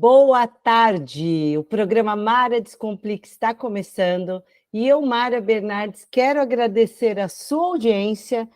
Boa tarde, o programa Mara Descomplica está começando e eu, Mara Bernardes, quero agradecer a sua audiência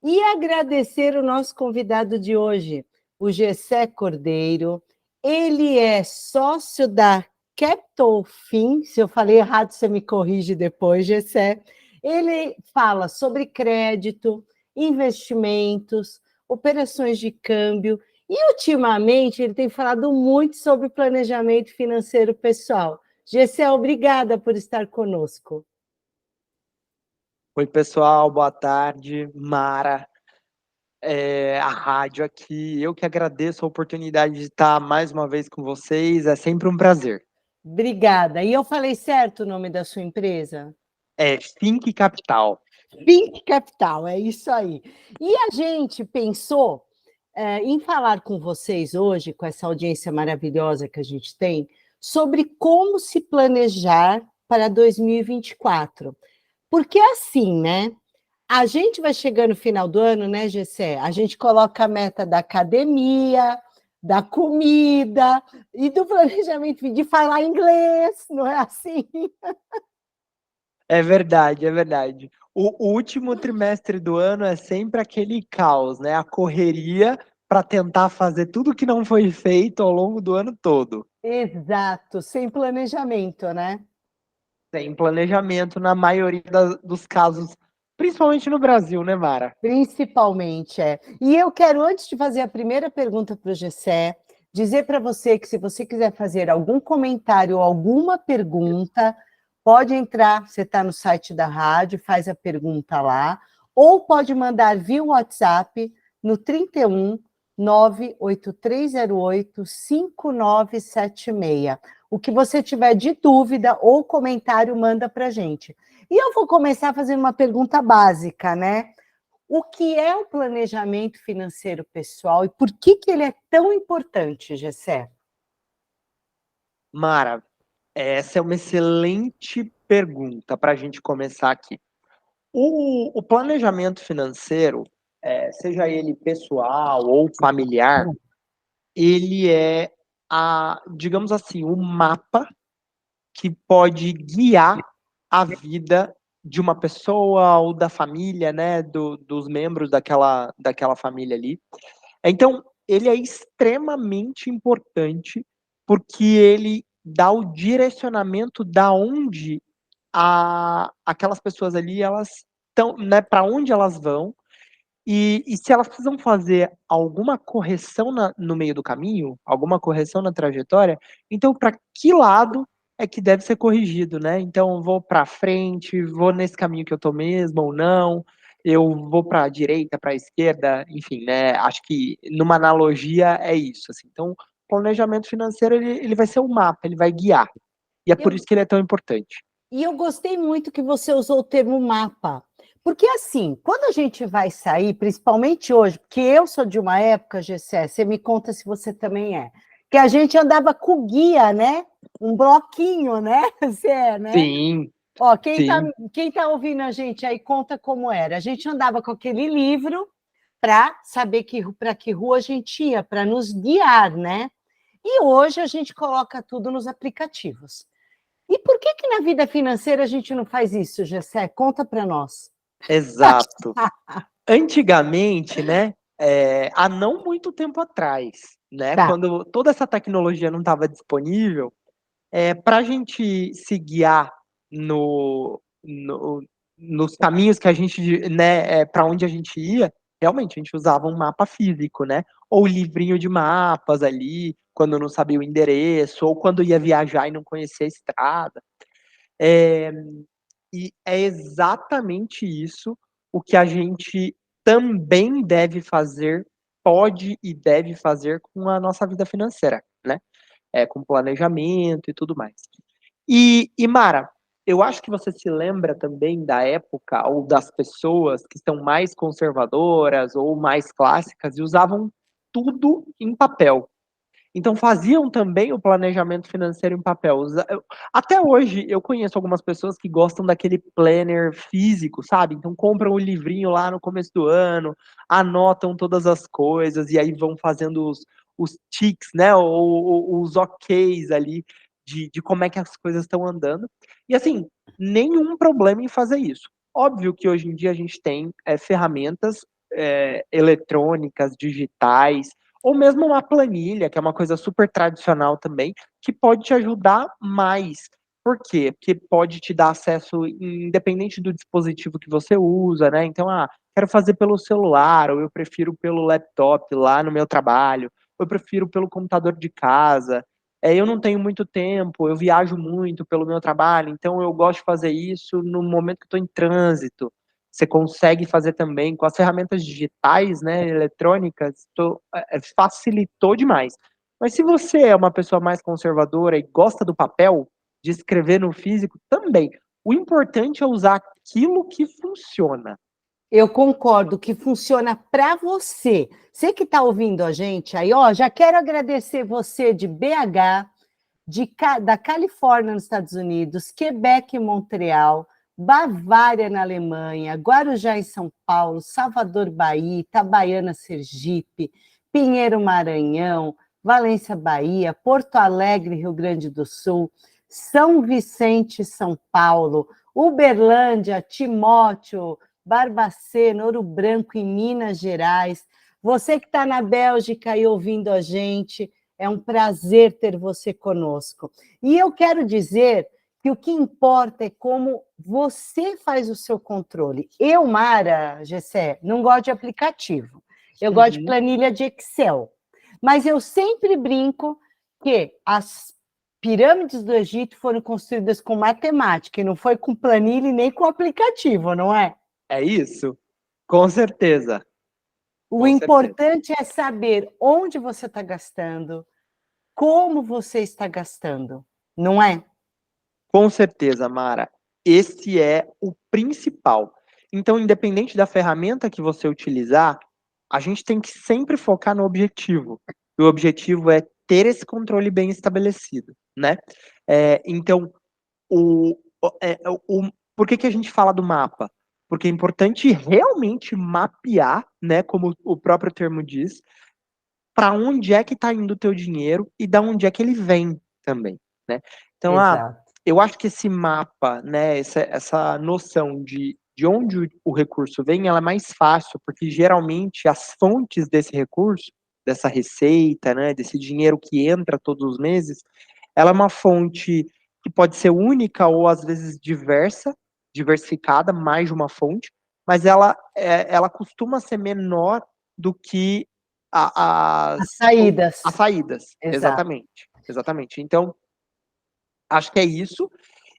e agradecer o nosso convidado de hoje, o Gessé Cordeiro. Ele é sócio da Capital Fin, se eu falei errado você me corrige depois, Gessé. Ele fala sobre crédito, investimentos, operações de câmbio, e, ultimamente, ele tem falado muito sobre planejamento financeiro pessoal. Gessé, obrigada por estar conosco. Oi, pessoal, boa tarde. Mara, a rádio aqui. Eu que agradeço a oportunidade de estar mais uma vez com vocês. É sempre um prazer. Obrigada. E eu falei certo o nome da sua empresa? É Think Capital. Think Capital, é isso aí. E a gente pensou em falar com vocês hoje, com essa audiência maravilhosa que a gente tem, sobre como se planejar para 2024. Porque assim, né? A gente vai chegando no final do ano, né, Gessé? A gente coloca a meta da academia, da comida e do planejamento de falar inglês, não é assim? É verdade, é verdade. O último trimestre do ano é sempre aquele caos, né? A correria para tentar fazer tudo que não foi feito ao longo do ano todo. Exato, sem planejamento, né? Sem planejamento na maioria dos casos, principalmente no Brasil, né, Mara? Principalmente, é. E eu quero, antes de fazer a primeira pergunta para o Gessé, dizer para você que se você quiser fazer algum comentário ou alguma pergunta, pode entrar, você está no site da rádio, faz a pergunta lá, ou pode mandar via WhatsApp no 31 98308 5976. O que você tiver de dúvida ou comentário, manda para a gente. E eu vou começar fazendo uma pergunta básica, né? O que é o planejamento financeiro pessoal e por que ele é tão importante, Gessé? Mara, essa é uma excelente pergunta para a gente começar aqui. O planejamento financeiro, seja ele pessoal ou familiar, ele é digamos assim, o mapa que pode guiar a vida de uma pessoa ou da família, né, dos membros daquela família ali. Então, ele é extremamente importante porque ele dá o direcionamento da onde aquelas pessoas ali elas estão, né, para onde elas vão e se elas precisam fazer alguma correção no meio do caminho, alguma correção na trajetória, então para que lado é que deve ser corrigido, né? Então vou para frente, vou nesse caminho que eu tô mesmo ou não, eu vou para a direita, para a esquerda, enfim, né? Acho que numa analogia é isso, assim. Então, o planejamento financeiro ele vai ser o mapa, ele vai guiar. E é por Eu, isso que ele é tão importante. e eu gostei muito que você usou o termo mapa, porque assim, quando a gente vai sair, principalmente hoje, porque eu sou de uma época, Gessé, você me conta se você também é, que a gente andava com guia, né? Um bloquinho, né? Você é, né? Sim, Ó, sim. quem tá ouvindo a gente aí, conta como era. A gente andava com aquele livro para saber para que rua a gente ia, para nos guiar, né? E hoje a gente coloca tudo nos aplicativos. E por que na vida financeira a gente não faz isso, Gessé? Conta para nós. Exato. Antigamente, né, há não muito tempo atrás, né, Tá. quando toda essa tecnologia não estava disponível, para a gente se guiar nos caminhos que a gente, né, para onde a gente ia, realmente a gente usava um mapa físico, né, ou livrinho de mapas ali, quando não sabia o endereço, ou quando ia viajar e não conhecia a estrada. É, e é exatamente isso o que a gente também deve fazer, pode e deve fazer com a nossa vida financeira, né? Com planejamento e tudo mais. E Mara, eu acho que você se lembra também da época ou das pessoas que são mais conservadoras ou mais clássicas e usavam tudo em papel. Então faziam também o planejamento financeiro em papel. Até hoje eu conheço algumas pessoas que gostam daquele planner físico, sabe? Então compram o livrinho lá no começo do ano, anotam todas as coisas e aí vão fazendo os tics, né, os oks ali de como é que as coisas estão andando. E assim, nenhum problema em fazer isso. Óbvio que hoje em dia a gente tem ferramentas eletrônicas, digitais, ou mesmo uma planilha, que é uma coisa super tradicional também, que pode te ajudar mais. Por quê? Porque pode te dar acesso independente do dispositivo que você usa, né? Então, quero fazer pelo celular, ou eu prefiro pelo laptop lá no meu trabalho, ou eu prefiro pelo computador de casa. Eu não tenho muito tempo, eu viajo muito pelo meu trabalho, então eu gosto de fazer isso no momento que estou em trânsito. Você consegue fazer também com as ferramentas digitais, né, eletrônicas, facilitou demais. Mas se você é uma pessoa mais conservadora e gosta do papel, de escrever no físico, também. O importante é usar aquilo que funciona. Eu concordo que funciona para você. Você que está ouvindo a gente aí, ó, já quero agradecer você de BH, da Califórnia, nos Estados Unidos, Quebec, em Montreal, Bavária, na Alemanha, Guarujá, em São Paulo, Salvador, Bahia, Itabaiana, Sergipe, Pinheiro, Maranhão, Valência, Bahia, Porto Alegre, Rio Grande do Sul, São Vicente, São Paulo, Uberlândia, Timóteo, Barbacena, Ouro Branco, em Minas Gerais. Você que está na Bélgica e ouvindo a gente, é um prazer ter você conosco. E eu quero dizer que o que importa é como você faz o seu controle. Eu, Mara, Gessé, não gosto de aplicativo. Eu gosto de planilha de Excel. Mas eu sempre brinco que as pirâmides do Egito foram construídas com matemática, e não foi com planilha e nem com aplicativo, não é? É isso? Com certeza. O importante é saber onde você está gastando, como você está gastando, não é? Com certeza, Mara. Esse é o principal. Então, independente da ferramenta que você utilizar, a gente tem que sempre focar no objetivo. E o objetivo é ter esse controle bem estabelecido, né? Então, por que a gente fala do mapa? Porque é importante realmente mapear, né, como o próprio termo diz, para onde é que está indo o teu dinheiro e da onde é que ele vem também, né? Então, Exato. eu acho que esse mapa, né, essa noção de onde o recurso vem, ela é mais fácil, porque geralmente as fontes desse recurso, dessa receita, né, desse dinheiro que entra todos os meses, ela é uma fonte que pode ser única ou às vezes diversificada, mais de uma fonte, mas ela costuma ser menor do que As saídas. as saídas. Exato. Exatamente, exatamente. Então, acho que é isso.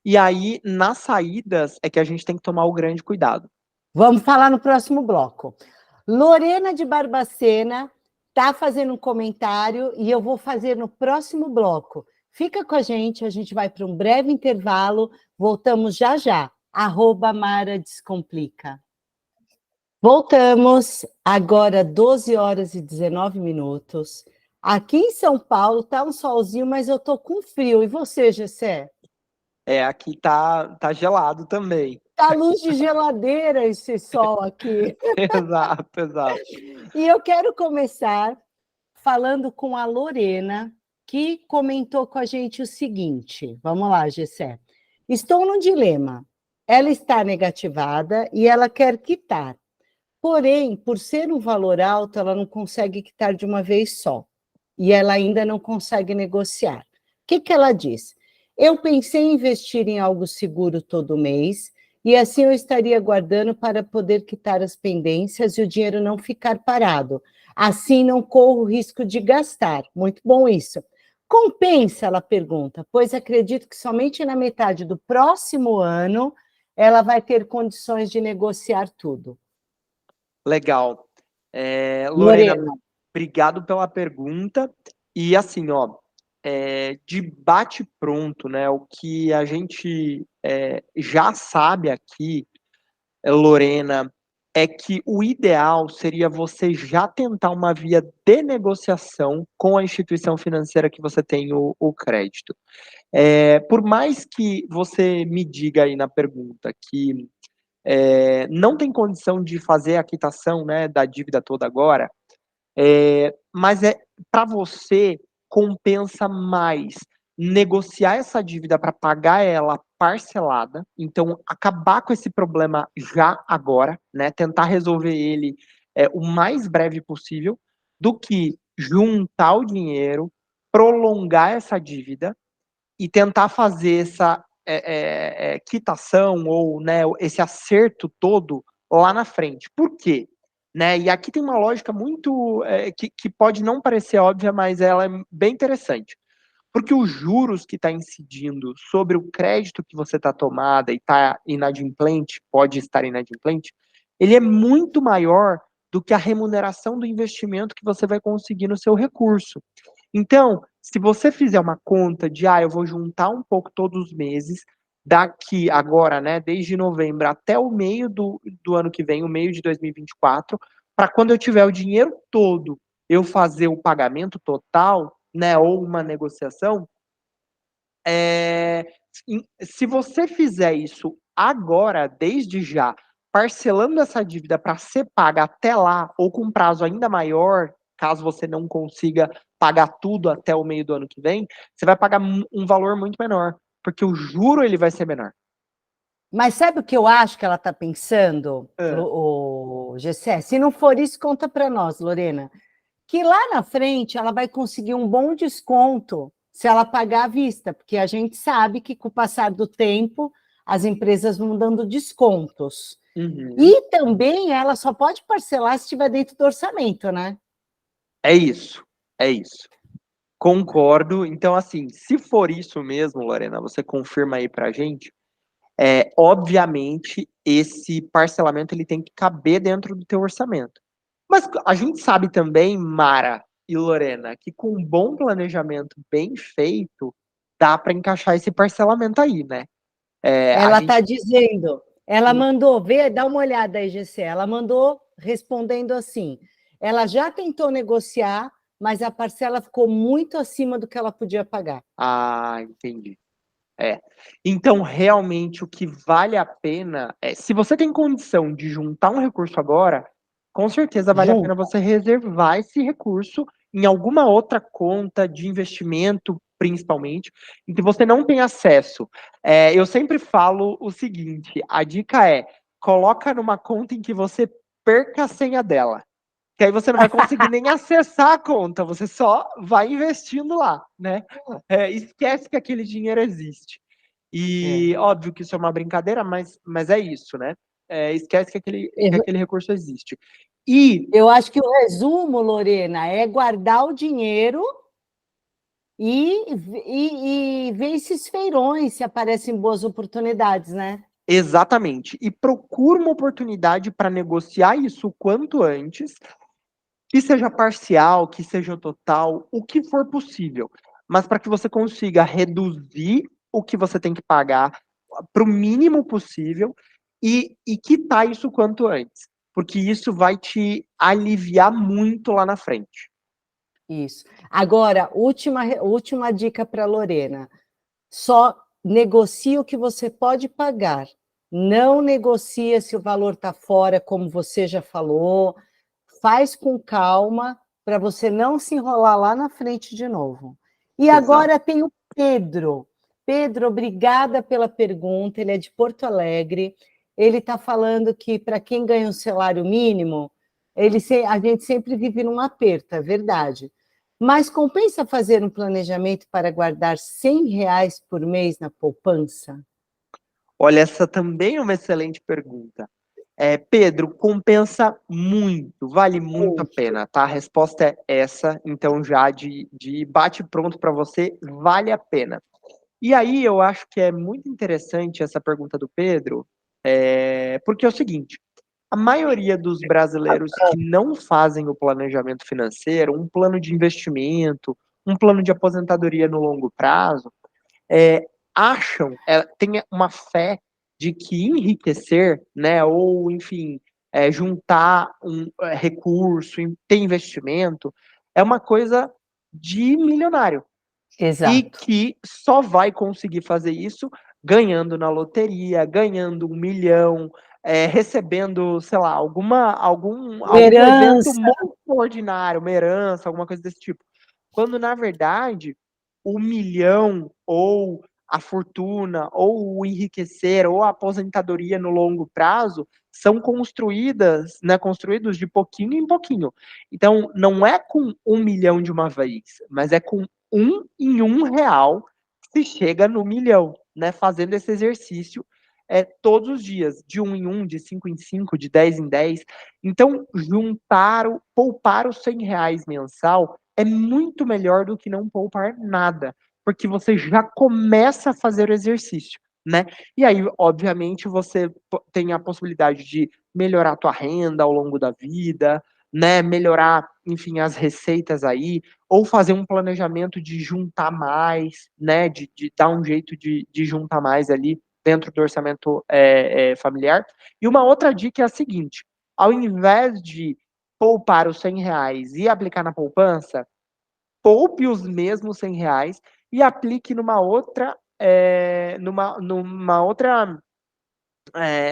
E aí, nas saídas, é que a gente tem que tomar o grande cuidado. Vamos falar no próximo bloco. Lorena de Barbacena está fazendo um comentário e eu vou fazer no próximo bloco. Fica com a gente vai para um breve intervalo, voltamos já já. @Mara Descomplica. Voltamos, agora 12 horas e 19 minutos. Aqui em São Paulo está um solzinho, mas eu estou com frio. E você, Gessé? Aqui tá gelado também. Tá luz de geladeira esse sol aqui. Exato, exato. E eu quero começar falando com a Lorena, que comentou com a gente o seguinte. Vamos lá, Gessé. Estou num dilema. Ela está negativada e ela quer quitar. Porém, por ser um valor alto, ela não consegue quitar de uma vez só. E ela ainda não consegue negociar. O que ela diz? Eu pensei em investir em algo seguro todo mês, e assim eu estaria guardando para poder quitar as pendências e o dinheiro não ficar parado. Assim não corro o risco de gastar. Muito bom isso. Compensa, ela pergunta, pois acredito que somente na metade do próximo ano ela vai ter condições de negociar tudo. Legal. Lorena, Lorena. obrigado pela pergunta. E assim, ó, de bate pronto, né? O que a gente já sabe aqui, Lorena, é que o ideal seria você já tentar uma via de negociação com a instituição financeira que você tem o crédito. Por mais que você me diga aí na pergunta que não tem condição de fazer a quitação, né, da dívida toda agora, mas para você compensa mais negociar essa dívida para pagar ela parcelada, então acabar com esse problema já agora, né? Tentar resolver ele o mais breve possível, do que juntar o dinheiro, prolongar essa dívida e tentar fazer essa quitação ou, né, esse acerto todo lá na frente. Por quê? Né? E aqui tem uma lógica muito que pode não parecer óbvia, mas ela é bem interessante. Porque os juros que está incidindo sobre o crédito que você está tomada e está inadimplente, pode estar inadimplente, ele é muito maior do que a remuneração do investimento que você vai conseguir no seu recurso. Então, se você fizer uma conta de, eu vou juntar um pouco todos os meses, daqui agora, né, desde novembro até o meio do ano que vem, o meio de 2024, para quando eu tiver o dinheiro todo, eu fazer o pagamento total, né, ou uma negociação, se você fizer isso agora, desde já, parcelando essa dívida para ser paga até lá, ou com prazo ainda maior, caso você não consiga pagar tudo até o meio do ano que vem, você vai pagar um valor muito menor, porque o juro ele vai ser menor. Mas sabe o que eu acho que ela está pensando, É. o Gessé? Se não for isso, conta para nós, Lorena. Que lá na frente ela vai conseguir um bom desconto se ela pagar à vista, porque a gente sabe que com o passar do tempo as empresas vão dando descontos. Uhum. E também ela só pode parcelar se estiver dentro do orçamento, né? É isso, é isso. Concordo. Então, assim, se for isso mesmo, Lorena, você confirma aí pra gente. Obviamente, esse parcelamento ele tem que caber dentro do teu orçamento. Mas a gente sabe também, Mara e Lorena, que com um bom planejamento bem feito, dá para encaixar esse parcelamento aí, né? A Ela está gente. dizendo, ela mandou, dá uma olhada aí, GC, ela mandou respondendo assim, ela já tentou negociar, mas a parcela ficou muito acima do que ela podia pagar. Entendi. Então, realmente, o que vale a pena se você tem condição de juntar um recurso agora, com certeza vale a pena Junta. você reservar esse recurso em alguma outra conta de investimento, principalmente, em que você não tem acesso. Eu sempre falo o seguinte: a dica coloca numa conta em que você perca a senha dela. Que aí você não vai conseguir nem acessar a conta, você só vai investindo lá, né? Esquece que aquele dinheiro existe. E óbvio que isso é uma brincadeira, mas é isso, né? Esquece que aquele recurso existe. E Eu acho que o resumo, Lorena, é guardar o dinheiro e ver esses feirões, se aparecem boas oportunidades, né? exatamente. E procura uma oportunidade para negociar isso o quanto antes, que seja parcial, que seja total, o que for possível. Mas para que você consiga reduzir o que você tem que pagar para o mínimo possível e quitar isso quanto antes. Porque isso vai te aliviar muito lá na frente. Isso. Agora, última dica para Lorena. Só negocia o que você pode pagar. Não negocia se o valor está fora, como você já falou. Faz com calma para você não se enrolar lá na frente de novo. E Exato. agora tem o Pedro. Pedro, obrigada pela pergunta. Ele é de Porto Alegre. Ele está falando que para quem ganha um salário mínimo, a gente sempre vive num aperto, é verdade. Mas compensa fazer um planejamento para guardar R$ 100 por mês na poupança? Olha, essa também é uma excelente pergunta. Pedro, compensa muito, vale muito a pena, tá? A resposta é essa, então já de bate pronto para você, vale a pena. E aí eu acho que é muito interessante essa pergunta do Pedro, porque é o seguinte: a maioria dos brasileiros que não fazem o planejamento financeiro, um plano de investimento, um plano de aposentadoria no longo prazo, acham, têm uma fé de que enriquecer, né, ou enfim, juntar um recurso, ter investimento, é uma coisa de milionário. E Exato. que só vai conseguir fazer isso ganhando na loteria, ganhando 1 milhão, recebendo, sei lá, Uma algum evento herança. muito ordinário, uma herança, alguma coisa desse tipo. quando na verdade o milhão ou a fortuna ou o enriquecer ou a aposentadoria no longo prazo são construídos de pouquinho em pouquinho. Então, não é com 1 milhão de uma vez, mas é com R$ 1 que se chega no milhão, né? Fazendo esse exercício todos os dias, de 1 em 1, de 5 em 5, de 10 em 10. Então, poupar os R$ 100 mensal é muito melhor do que não poupar nada, porque você já começa a fazer o exercício, né? E aí, obviamente, você tem a possibilidade de melhorar a tua renda ao longo da vida, né? Melhorar, enfim, as receitas aí, ou fazer um planejamento de juntar mais, né? De dar um jeito de juntar mais ali dentro do orçamento familiar. E uma outra dica é a seguinte: ao invés de poupar os R$ 100 e aplicar na poupança, poupe os mesmos R$ 100 e aplique numa outra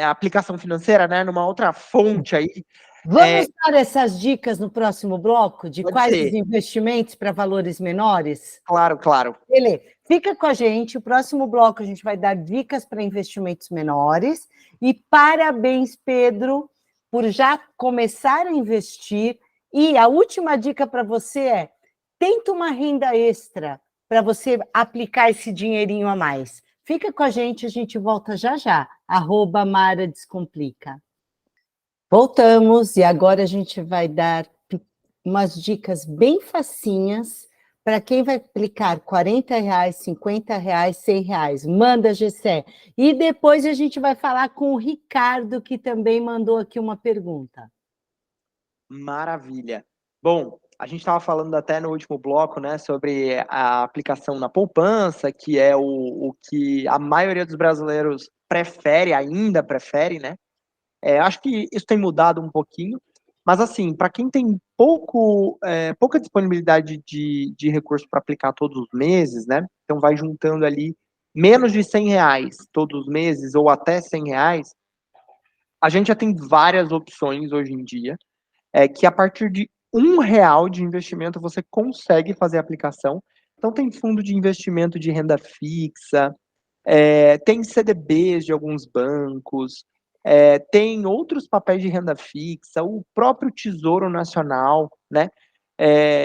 aplicação financeira, né? Numa outra fonte aí. Vamos dar essas dicas no próximo bloco de Pode quais os ser. investimentos para valores menores? Claro, claro. Beleza. Fica com a gente. O próximo bloco a gente vai dar dicas para investimentos menores. E parabéns, Pedro, por já começar a investir. E a última dica para você é: tenta uma renda extra para você aplicar esse dinheirinho a mais. Fica com a gente volta já já. @Mara Descomplica. Voltamos e agora a gente vai dar umas dicas bem facinhas para quem vai aplicar R$ 40, R$ 50, R$ 100. Manda, Gessé. E depois a gente vai falar com o Ricardo, que também mandou aqui uma pergunta. Maravilha. Bom, a gente estava falando até no último bloco, né, sobre a aplicação na poupança, que é o que a maioria dos brasileiros ainda prefere, né? Acho que isso tem mudado um pouquinho, mas assim, para quem tem pouca disponibilidade de recurso para aplicar todos os meses, né? Então vai juntando ali menos de R$ 100 todos os meses, ou até R$ 100, a gente já tem várias opções hoje em dia, que a partir de R$ 1 de investimento você consegue fazer a aplicação. Então tem fundo de investimento de renda fixa, tem CDBs de alguns bancos, tem outros papéis de renda fixa, o próprio Tesouro Nacional, né?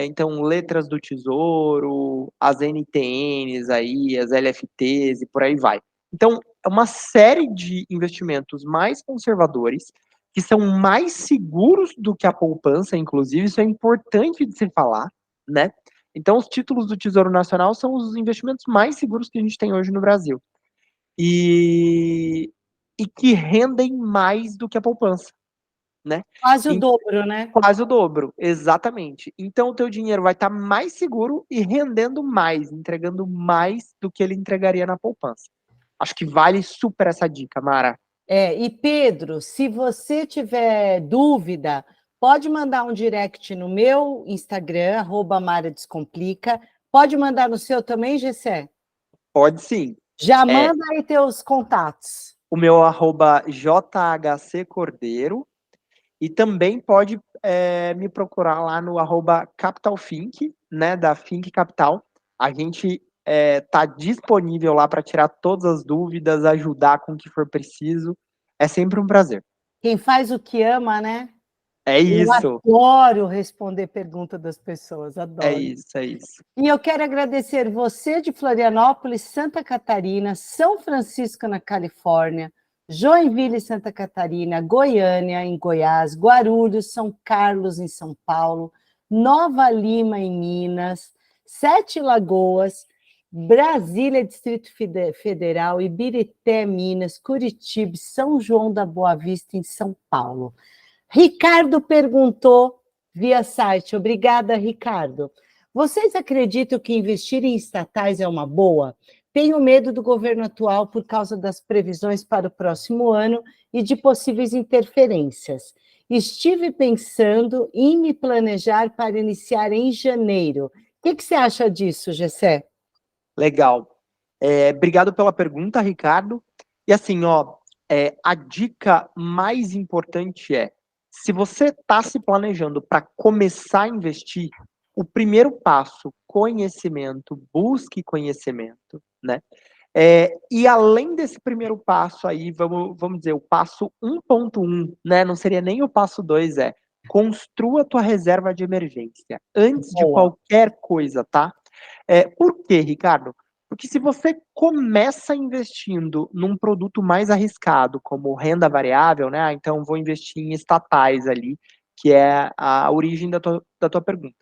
Então, letras do Tesouro, as NTNs aí, as LFTs e por aí vai. Então, é uma série de investimentos mais conservadores, que são mais seguros do que a poupança, inclusive, isso é importante de se falar, né? Então, os títulos do Tesouro Nacional são os investimentos mais seguros que a gente tem hoje no Brasil. E que rendem mais do que a poupança, né? Quase o dobro, né? Quase o dobro, exatamente. Então, o teu dinheiro vai estar mais seguro e rendendo mais, entregando mais do que ele entregaria na poupança. Acho que vale super essa dica, Mara. E Pedro, se você tiver dúvida, pode mandar um direct no meu Instagram, @Mara Descomplica. Pode mandar no seu também, Gessé? Pode sim. Já manda aí teus contatos. O meu @JHCcordeiro. E também pode me procurar lá no @CapitalFink, né, da Fink Capital. A gente tá disponível lá para tirar todas as dúvidas, ajudar com o que for preciso. É sempre um prazer. Quem faz o que ama, né? É isso. Eu adoro responder pergunta das pessoas, É adoro. isso, é isso. E eu quero agradecer você de Florianópolis, Santa Catarina, São Francisco, na Califórnia, Joinville, Santa Catarina, Goiânia, em Goiás, Guarulhos, São Carlos, em São Paulo, Nova Lima, em Minas, Sete Lagoas, Brasília, Distrito Federal, Ibirité, Minas, Curitiba, São João da Boa Vista, em São Paulo. Ricardo perguntou via site. Obrigada, Ricardo. Vocês acreditam que investir em estatais é uma boa? Tenho medo do governo atual por causa das previsões para o próximo ano e de possíveis interferências. Estive pensando em me planejar para iniciar em janeiro. O que você acha disso, Gessé? Legal. Obrigado pela pergunta, Ricardo. E assim, a dica mais importante se você está se planejando para começar a investir, o primeiro passo, conhecimento, busque conhecimento, né? E além desse primeiro passo aí, vamos dizer, o passo 1.1, né? Não seria nem o passo 2, construa a tua reserva de emergência antes de Boa. qualquer coisa, tá? Por quê, Ricardo? Porque se você começa investindo num produto mais arriscado, como renda variável, né? Então vou investir em estatais ali, que é a origem da tua pergunta.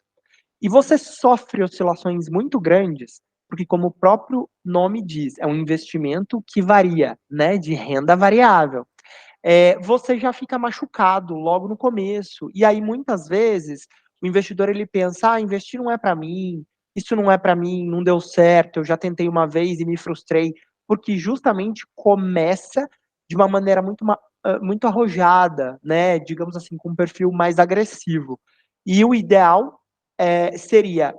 E você sofre oscilações muito grandes, porque como o próprio nome diz, é um investimento que varia, né, de renda variável. Você já fica machucado logo no começo. E aí, muitas vezes, o investidor ele pensa, investir não é para mim, isso não é para mim, não deu certo, eu já tentei uma vez e me frustrei, porque justamente começa de uma maneira muito arrojada, né, digamos assim, com um perfil mais agressivo. E o ideal seria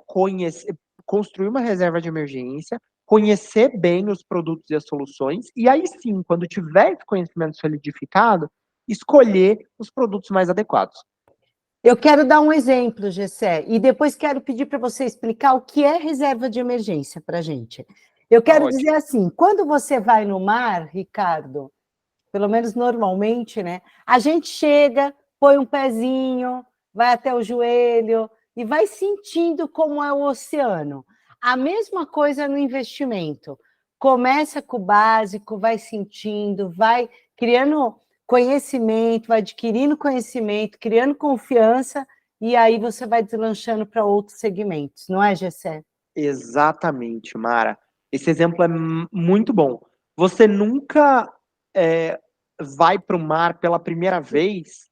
construir uma reserva de emergência, conhecer bem os produtos e as soluções, e aí sim, quando tiver esse conhecimento solidificado, escolher os produtos mais adequados. Eu quero dar um exemplo, Gessé, e depois quero pedir para você explicar o que é reserva de emergência para a gente. Eu Tá quero ótimo. dizer assim, quando você vai no mar, Ricardo, pelo menos normalmente, né? A gente chega, põe um pezinho, vai até o joelho e vai sentindo como é o oceano. A mesma coisa no investimento. Começa com o básico, vai sentindo, vai criando conhecimento, vai adquirindo conhecimento, criando confiança, e aí você vai deslanchando para outros segmentos, não é, Gessé? Exatamente, Mara. Esse exemplo é muito bom. Você nunca é, vai para o mar pela primeira vez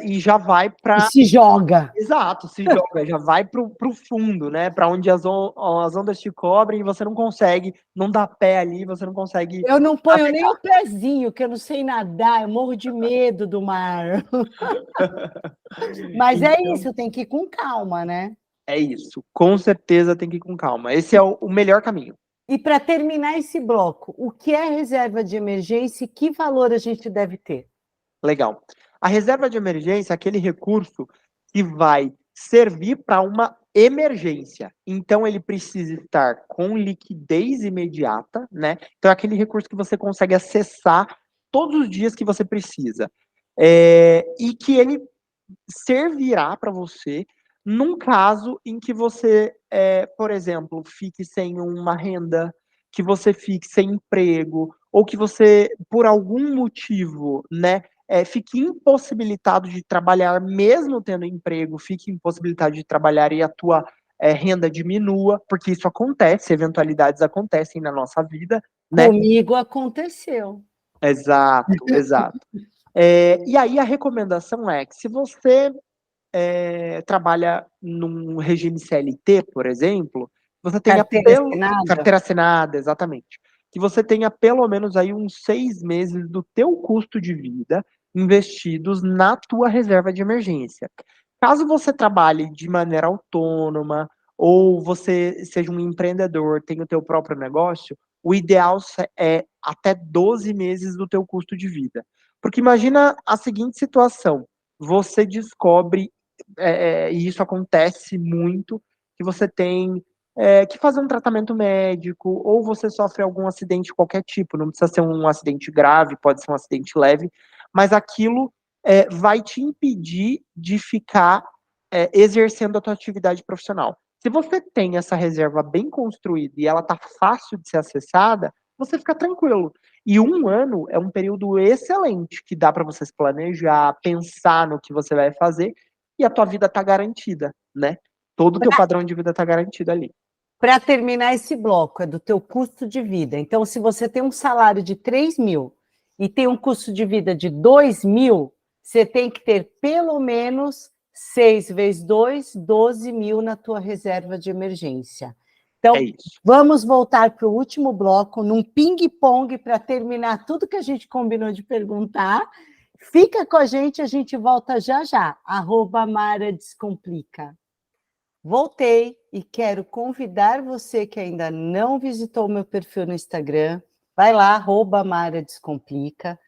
e já vai E para. se joga. Exato, se joga, já vai pro fundo, né? Para onde as ondas te cobrem e você não consegue, não dá pé ali, você não consegue Eu não ponho nem navegar. o pezinho, que eu não sei nadar, eu morro de medo do mar. Mas é Então, isso, tem que ir com calma, né? é isso. Com certeza tem que ir com calma. Esse é o melhor caminho. E para terminar esse bloco, o que é reserva de emergência e que valor a gente deve ter? Legal. A reserva de emergência é aquele recurso que vai servir para uma emergência. Então, ele precisa estar com liquidez imediata, né? Então, é aquele recurso que você consegue acessar todos os dias que você precisa. E que ele servirá para você num caso em que você, por exemplo, fique sem uma renda, que você fique sem emprego, ou que você, por algum motivo, né, fique impossibilitado de trabalhar, mesmo tendo emprego, fique impossibilitado de trabalhar e a tua renda diminua, porque isso acontece, eventualidades acontecem na nossa vida, né? Comigo aconteceu. Exato, exato. E aí a recomendação é que se você trabalha num regime CLT, por exemplo, você tenha Carteira pelo assinada? carteira assinada, exatamente. Que você tenha pelo menos aí uns 6 meses do teu custo de vida investidos na tua reserva de emergência. Caso você trabalhe de maneira autônoma ou você seja um empreendedor, tenha o teu próprio negócio, o ideal é até 12 meses do teu custo de vida. Porque imagina a seguinte situação: você descobre e isso acontece muito, que você tem que fazer um tratamento médico, ou você sofre algum acidente de qualquer tipo, não precisa ser um acidente grave, pode ser um acidente leve, mas aquilo vai te impedir de ficar exercendo a tua atividade profissional. Se você tem essa reserva bem construída e ela está fácil de ser acessada, você fica tranquilo. E um ano é um período excelente que dá para você se planejar, pensar no que você vai fazer e a tua vida está garantida, né? Todo o teu padrão de vida está garantido ali. Para terminar esse bloco, é do teu custo de vida. Então, se você tem um salário de 3 mil e tem um custo de vida de 2 mil, você tem que ter pelo menos 6 vezes 2, 12 mil na tua reserva de emergência. É Então, isso. vamos voltar para o último bloco, num ping-pong, para terminar tudo que a gente combinou de perguntar. Fica com a gente volta já já. @Mara Descomplica. Voltei e quero convidar você que ainda não visitou meu perfil no Instagram, vai lá, @Mara Descomplica,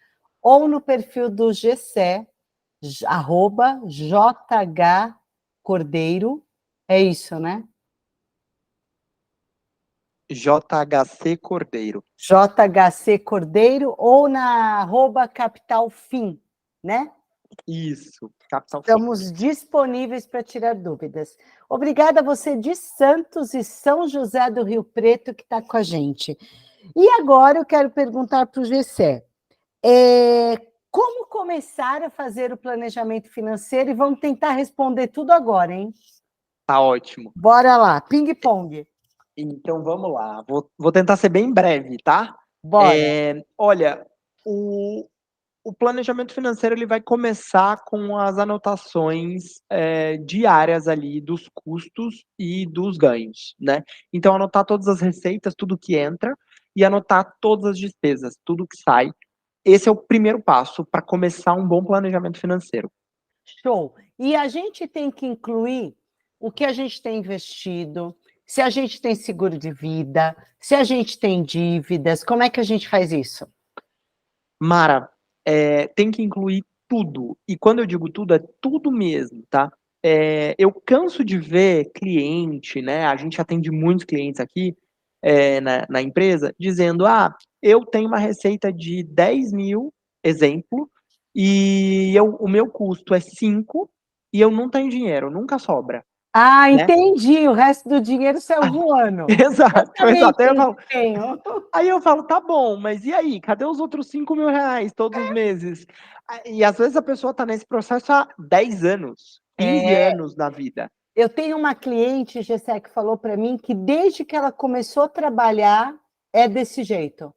ou no perfil do Gessé, @JH Cordeiro, É isso, né? JHC Cordeiro. JHC Cordeiro ou na @capitalfin, né? Isso, Capital Fim. Estamos disponíveis para tirar dúvidas. Obrigada a você de Santos e São José do Rio Preto que está com a gente. E agora eu quero perguntar para o Gessé, como começar a fazer o planejamento financeiro? E vamos tentar responder tudo agora, hein? Tá ótimo. Bora lá, ping-pong. Então vamos lá. Vou tentar ser bem breve, tá? Bora. Olha, o planejamento financeiro ele vai começar com as anotações diárias ali dos custos e dos ganhos, né? Então anotar todas as receitas, tudo que entra, e anotar todas as despesas, tudo que sai. Esse é o primeiro passo para começar um bom planejamento financeiro. Show. E a gente tem que incluir o que a gente tem investido, se a gente tem seguro de vida, se a gente tem dívidas, como é que a gente faz isso? Mara, tem que incluir tudo. E quando eu digo tudo, é tudo mesmo, tá? Eu canso de ver cliente, né? A gente atende muitos clientes aqui na empresa, dizendo: eu tenho uma receita de 10 mil, exemplo, e o meu custo é 5 e eu não tenho dinheiro, nunca sobra, Ah, né? entendi. O resto do dinheiro saiu voando. Exato, Eu também exato. tenho. Aí eu falo, tá bom, mas e aí? Cadê os outros 5 mil reais todos os meses? E às vezes a pessoa tá nesse processo há 10 anos, 15 É, anos na vida. eu tenho uma cliente, Gessé, que falou para mim que desde que ela começou a trabalhar é desse jeito.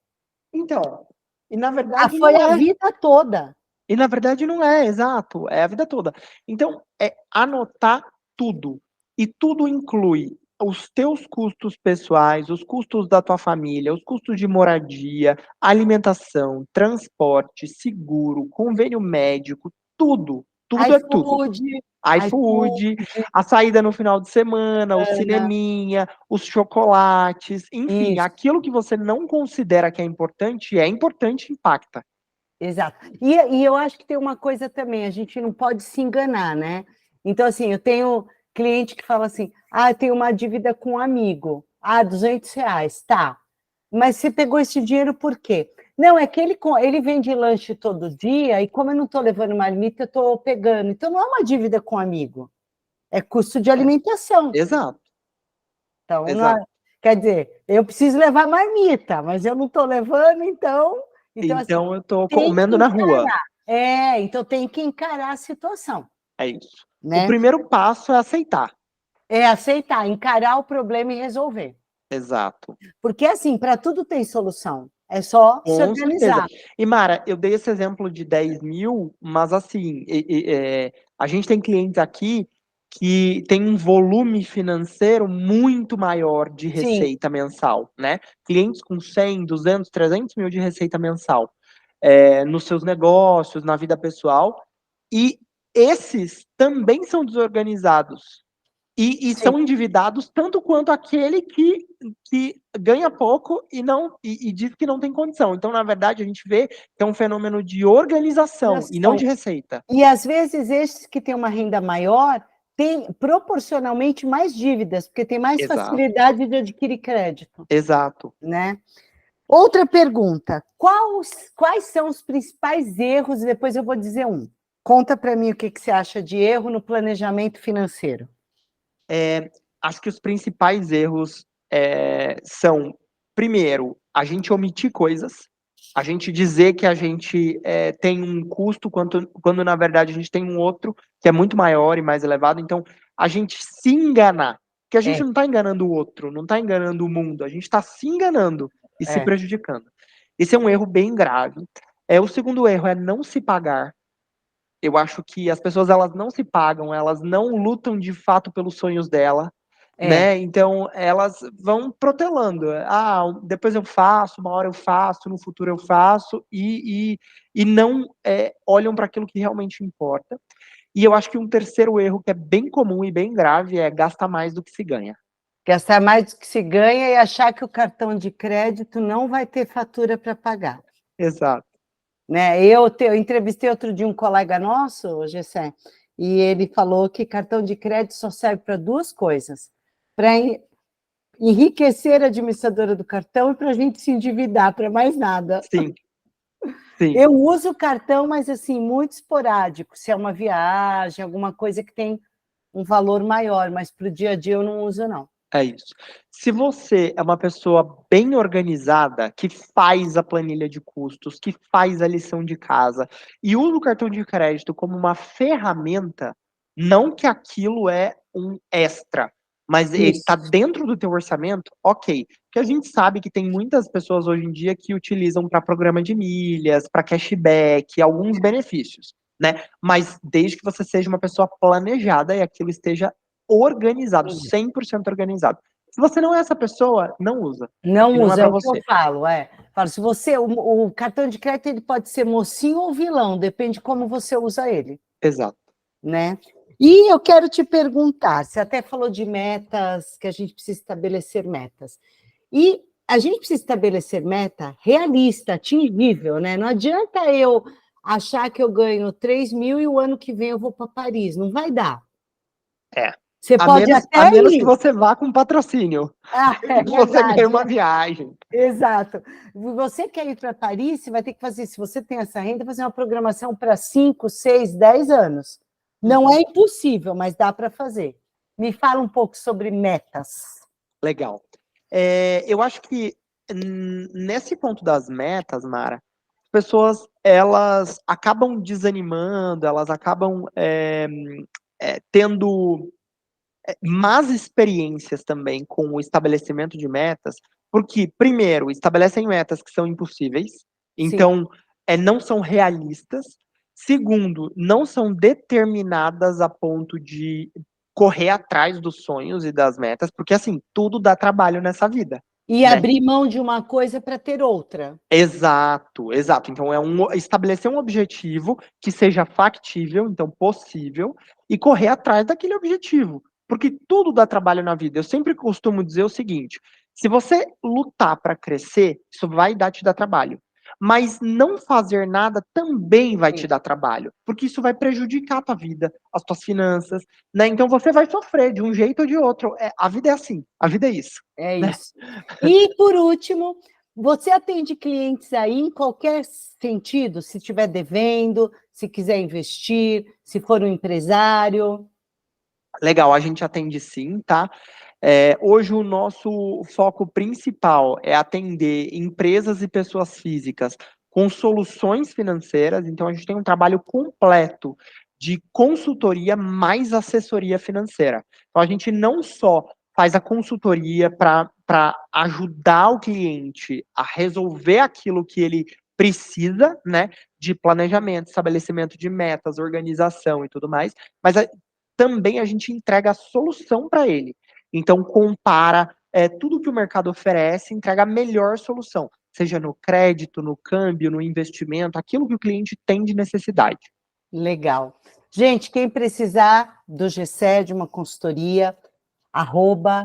Então, e na verdade Foi não a é. vida toda. E na verdade não é, exato, é a vida toda. Então, é anotar tudo. E tudo inclui os teus custos pessoais, os custos da tua família, os custos de moradia, alimentação, transporte, seguro, convênio médico, tudo. Tudo é tudo. iFood, iFood, a saída no final de semana, o cineminha, os chocolates, enfim, isso. aquilo que você não considera que é importante e impacta. Exato. E eu acho que tem uma coisa também, a gente não pode se enganar, né? Então, assim, eu tenho cliente que fala assim, eu tenho uma dívida com um amigo, R$ 200, tá. Mas você pegou esse dinheiro por quê? Não, é que ele vende lanche todo dia e como eu não estou levando marmita, eu estou pegando. Então, não é uma dívida com um amigo, é custo de alimentação. Exato, Então, exato. quer dizer, eu preciso levar marmita, mas eu não estou levando, então... Então, assim, Então eu tô tem que comendo na rua. encarar. Então tem que encarar a situação, É isso. O né? primeiro passo é aceitar. É aceitar, encarar o problema e resolver. Exato. Porque, assim, para tudo tem solução. É só se Com certeza. organizar. E, Mara, eu dei esse exemplo de 10 mil, mas assim, a gente tem clientes aqui que tem um volume financeiro muito maior de Sim, receita mensal, né? Clientes com 100, 200, 300 mil de receita mensal, nos seus negócios, na vida pessoal, e esses também são desorganizados. E sim. são endividados tanto quanto aquele que ganha pouco e diz que não tem condição. Então, na verdade, a gente vê que é um fenômeno de organização e não de receita. E, às vezes, esses que têm uma renda maior têm proporcionalmente mais dívidas, porque tem mais Exato, facilidade de adquirir crédito, exato. né? Outra pergunta: quais são os principais erros? E depois eu vou dizer um. Conta para mim o que você acha de erro no planejamento financeiro. Acho que os principais erros são, primeiro, a gente omitir coisas, a gente dizer que a gente tem um custo, quando na verdade a gente tem um outro que é muito maior e mais elevado. Então, a gente se enganar, porque a gente É, não está enganando o outro, não está enganando o mundo, a gente está se enganando e se é. prejudicando. Esse é um erro bem grave. O segundo erro é não se pagar. Eu acho que as pessoas elas não se pagam, elas não lutam de fato pelos sonhos dela, É, né? Então elas vão protelando. Depois eu faço, uma hora eu faço, no futuro eu faço e não olham para aquilo que realmente importa. E eu acho que um terceiro erro que é bem comum e bem grave é gastar mais do que se ganha. gastar mais do que se ganha e achar que o cartão de crédito não vai ter fatura para pagar. Exato. Né? Eu entrevistei outro dia um colega nosso, Gessé, e ele falou que cartão de crédito só serve para duas coisas: para enriquecer a administradora do cartão e para a gente se endividar, para mais nada. Sim, sim. Eu uso o cartão, mas assim, muito esporádico, se é uma viagem, alguma coisa que tem um valor maior, mas para o dia a dia eu não uso, não. É isso. Se você é uma pessoa bem organizada, que faz a planilha de custos, que faz a lição de casa e usa o cartão de crédito como uma ferramenta, não que aquilo é um extra, mas ele está Isso. dentro do teu orçamento, ok. Porque a gente sabe que tem muitas pessoas hoje em dia que utilizam para programa de milhas, para cashback, alguns benefícios, né? Mas desde que você seja uma pessoa planejada e aquilo esteja organizado, 100% organizado. Se você não é essa pessoa, não usa, porque Não não é usa, é para o que eu você. falo, é. Falo, se você, o cartão de crédito ele pode ser mocinho ou vilão, depende de como você usa ele, Exato. né? E eu quero te perguntar, você até falou de metas, que a gente precisa estabelecer metas. E a gente precisa estabelecer meta realista, atingível, né? Não adianta eu achar que eu ganho 3 mil e o ano que vem eu vou para Paris, não vai dar. É. Você pode A até menos que ir. você vá com patrocínio. Ah, é Que você ganhe verdade. uma viagem. Exato. Você quer ir para Paris, você vai ter que fazer, se você tem essa renda, fazer uma programação para 5, 6, 10 anos. Não Uhum. é impossível, mas dá para fazer. Me fala um pouco sobre metas. Legal. Eu acho que nesse ponto das metas, Mara, as pessoas elas acabam desanimando, elas acabam tendo más experiências também com o estabelecimento de metas, porque, primeiro, estabelecem metas que são impossíveis, Sim. então, não são realistas. Segundo, não são determinadas a ponto de correr atrás dos sonhos e das metas, porque, assim, tudo dá trabalho nessa vida, E né? abrir mão de uma coisa para ter outra. Exato, exato. Então estabelecer um objetivo que seja factível, então possível, e correr atrás daquele objetivo. Porque tudo dá trabalho na vida. Eu sempre costumo dizer o seguinte: se você lutar para crescer, isso vai te dar trabalho. Mas não fazer nada também vai te Sim. dar trabalho, porque isso vai prejudicar a tua vida, as tuas finanças, né? Então você vai sofrer de um jeito ou de outro. A vida é assim, a vida é isso, É né? isso. E, por último, você atende clientes aí em qualquer sentido, se estiver devendo, se quiser investir, se for um empresário. Legal, a gente atende sim, tá? Hoje o nosso foco principal é atender empresas e pessoas físicas com soluções financeiras, então a gente tem um trabalho completo de consultoria mais assessoria financeira. Então a gente não só faz a consultoria para ajudar o cliente a resolver aquilo que ele precisa, né, de planejamento, estabelecimento de metas, organização e tudo mais, mas também a gente entrega a solução para ele. Então, compara tudo que o mercado oferece, entrega a melhor solução, seja no crédito, no câmbio, no investimento, aquilo que o cliente tem de necessidade. Legal. Gente, quem precisar do GCE, de uma consultoria,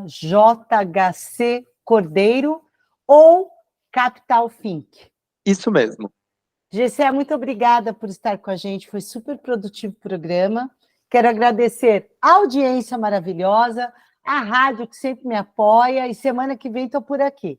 @JHC Cordeiro ou Capital Think. Isso mesmo. GCE, muito obrigada por estar com a gente, foi super produtivo o programa. Quero agradecer a audiência maravilhosa, a rádio que sempre me apoia, e semana que vem estou por aqui.